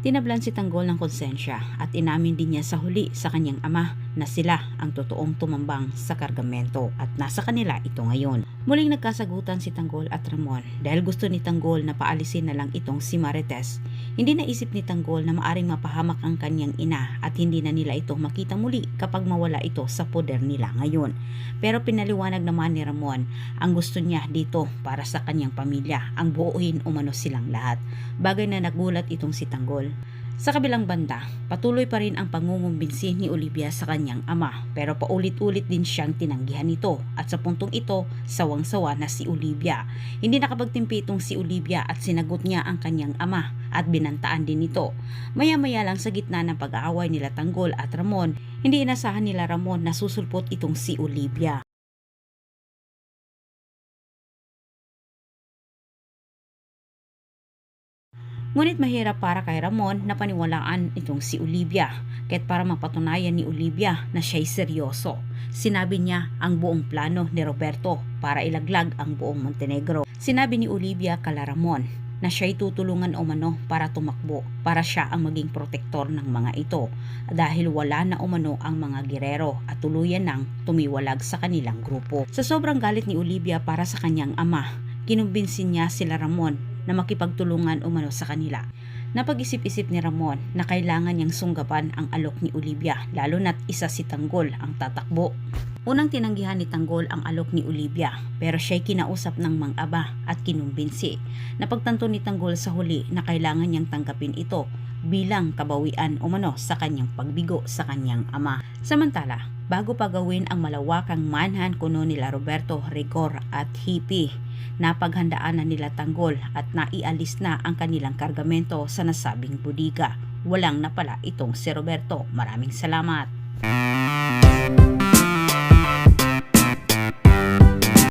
Tinablan si Tanggol ng konsensya at inamin din niya sa huli sa kanyang ama na sila ang totoong tumambang sa kargamento at nasa kanila ito ngayon. Muling nagkasagutan si Tanggol at Ramon dahil gusto ni Tanggol na paalisin na lang itong si Marites. Hindi naisip ni Tanggol na maaring mapahamak ang kanyang ina at hindi na nila ito makita muli kapag mawala ito sa poder nila ngayon. Pero pinaliwanag naman ni Ramon ang gusto niya dito para sa kanyang pamilya, ang buuin umano silang lahat. Bagay na nagulat itong si Tanggol. Sa kabilang banda, patuloy pa rin ang pangungumbinsi ni Olivia sa kanyang ama pero paulit-ulit din siyang tinanggihan nito at sa puntong ito, sawang-sawa na si Olivia. Hindi nakapagtimpi itong si Olivia at sinagot niya ang kanyang ama at binantaan din ito. Maya-maya lang sa gitna ng pag-aaway nila Tanggol at Ramon, hindi inasahan nila Ramon na susulpot itong si Olivia. Ngunit mahirap para kay Ramon na paniwalaan itong si Olivia, kaya't para mapatunayan ni Olivia na siya'y seryoso, sinabi niya ang buong plano ni Roberto para ilaglag ang buong Montenegro. Sinabi ni Olivia kala Ramon na siya'y tutulungan umano para tumakbo, para siya ang maging protektor ng mga ito dahil wala na umano ang mga girero at tuluyan nang tumiwalag sa kanilang grupo. Sa sobrang galit ni Olivia para sa kanyang ama, kinumbinsin niya sila Ramon na makipagtulungan umano sa kanila. Napag-isip-isip ni Ramon na kailangan niyang sunggapan ang alok ni Olivia lalo na't isa si Tanggol ang tatakbo. Unang tinanggihan ni Tanggol ang alok ni Olivia pero siya'y kinausap ng mang-aba at kinumbinsi. Napagtanto ni Tanggol sa huli na kailangan niyang tanggapin ito bilang kabawian umano sa kanyang pagbigo sa kanyang ama. Samantala, bago pa gawin ang malawakang manhunt kuno nila Roberto, Rigor at Hippie, napaghandaan na nila Tanggol at naialis na ang kanilang kargamento sa nasabing budiga. Walang napala itong si Roberto. Maraming salamat.